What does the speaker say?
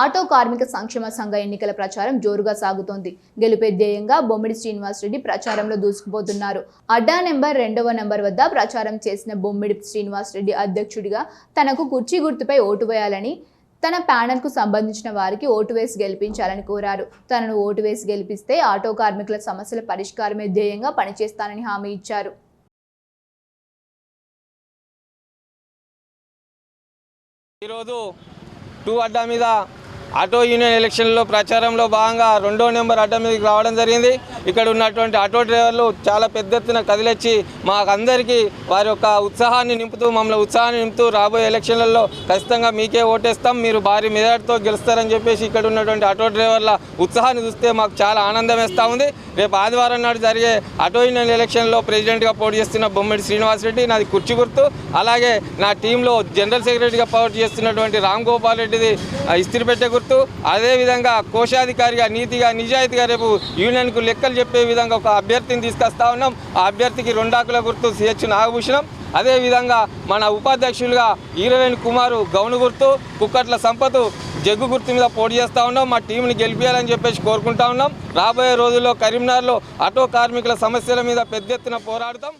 Auto కార్మిక సంక్షేమ సంఘ ఎన్నికల ప్రచారం జోరుగా సాగుతోంది. గెలుపే ధ్యేయంగా బొమ్మిడి శ్రీనివాస్ రెడ్డి ప్రచారంలో దూసుకుపోతున్నారు. అడ్డా నెంబర్ 2వ నంబర్ వద్ద ప్రచారం చేసిన బొమ్మిడి శ్రీనివాస్ రెడ్డి అధ్యక్షుడిగా తనకు కుర్చీ గుర్తుపై ఓటు వేయాలని, తన ప్యానెల్కు సంబంధించిన వారికి ఓటు వేసి గెలిపించాలని కోరారు. తనను ఓటు వేసి గెలిపిస్తే ఆటో కార్మికుల సమస్యల పరిష్కారమే ధ్యేయంగా పనిచేస్తానని హామీ ఇచ్చారు. ఈరోజు 2 అడ్డా మీద ఆటో యూనియన్ ఎలక్షన్లో ప్రచారంలో భాగంగా 2వ నెంబర్ అడ్డా మీదకి రావడం జరిగింది. ఇక్కడ ఉన్నటువంటి ఆటో డ్రైవర్లు చాలా పెద్ద ఎత్తున కదిలొచ్చి మాకందరికీ వారి యొక్క ఉత్సాహాన్ని నింపుతూ రాబోయే ఎలక్షన్లలో ఖచ్చితంగా మీకే ఓటేస్తాం, మీరు భారీ మెజార్టీతో గెలుస్తారని చెప్పేసి ఇక్కడ ఉన్నటువంటి ఆటో డ్రైవర్ల ఉత్సాహాన్ని చూస్తే మాకు చాలా ఆనందం వేస్తూ ఉంది. రేపు ఆదివారం నాడు జరిగే ఆటో యూనియన్ ఎలక్షన్లో ప్రెసిడెంట్గా పోటీ చేస్తున్న బొమ్మిడి శ్రీనివాస్ రెడ్డి నాది కుర్చీ గుర్తు. అలాగే నా టీంలో జనరల్ సెక్రటరీగా పోటీ చేస్తున్నటువంటి రామ్ గోపాల్ రెడ్డిది ఇస్త్రీపెట్టె గుర్తు. అదేవిధంగా కోశాధికారిగా నీతిగా నిజాయితీగా రేపు యూనియన్కు లెక్కలు చెప్పే విధంగా ఒక అభ్యర్థిని తీసుకొస్తా ఉన్నాం. ఆ అభ్యర్థికి 2 ఆకుల గుర్తు సిహెచ్ నాగభూషణం. అదేవిధంగా మన ఉపాధ్యక్షులుగా ఈరవేణి కుమారు గౌను గుర్తు, కుక్కట్ల సంపత్ జగ్గు గుర్తు మీద పోటీ చేస్తూ ఉన్నాం. మా టీంని గెలిపించాలని చెప్పేసి కోరుకుంటా ఉన్నాం. రాబోయే రోజుల్లో కరీంనగర్లో ఆటో కార్మికుల సమస్యల మీద పెద్ద ఎత్తున పోరాడతాం.